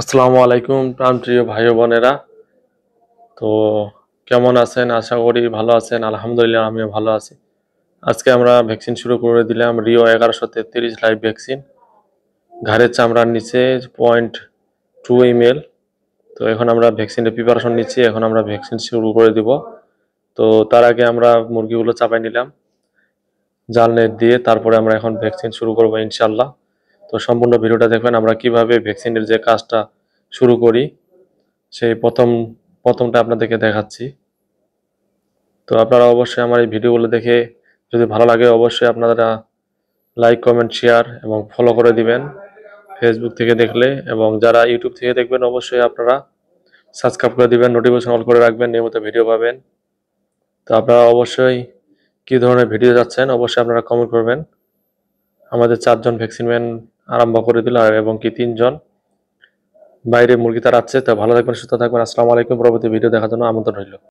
আসসালামু আলাইকুম প্রাণপ্রিয় ভাই ও বোনেরা। তো কেমন আছেন? আশা করি ভালো আছেন। আলহামদুলিল্লাহ আমিও ভালো আছি। আজকে আমরা ভ্যাকসিন শুরু করে দিলাম রিও 1133 লাইভ ভ্যাকসিন। ঘাড়ের চামড়ার নিচে 0.2 ml। তো এখন আমরা ভ্যাকসিনের প্রিপারেশন নিচ্ছি। এখন আমরা ভ্যাকসিন শুরু করে দিব। তো তার আগে আমরা মুরগিগুলো চাপাই নিলাম জাল নেট দিয়ে। তারপরে আমরা এখন ভ্যাকসিন শুরু করব ইনশাআল্লাহ। তো সম্পূর্ণ ভিডিওটা দেখবেন আমরা কিভাবে ভ্যাকসিনের যে কাজটা শুরু করি সেই প্রথমটা আপনাদেরকে দেখাচ্ছি। তো আপনারা অবশ্যই আমার এই ভিডিওগুলো দেখে যদি ভালো লাগে অবশ্যই আপনারা লাইক কমেন্ট শেয়ার এবং ফলো করে দিবেন ফেসবুক থেকে দেখলে, এবং যারা ইউটিউব থেকে দেখবেন অবশ্যই আপনারা সাবস্ক্রাইব করে দিবেন, নোটিফিকেশন অল করে রাখবেন, নিয়মিত ভিডিও পাবেন। তো আপনারা অবশ্যই কী ধরনের ভিডিও যাচ্ছেন অবশ্যই আপনারা কমেন্ট করবেন। আমাদের 4 জন ভ্যাকসিন ম্যান আরম্ভ করে দিল এবং কি 3 জন বাইরে মুরগি তাড়াচ্ছে। তো ভালো থাকবেন, সুস্থ থাকবেন। আসসালামু আলাইকুম। পরবর্তী ভিডিও দেখার জন্য আমন্ত্রণ রইল।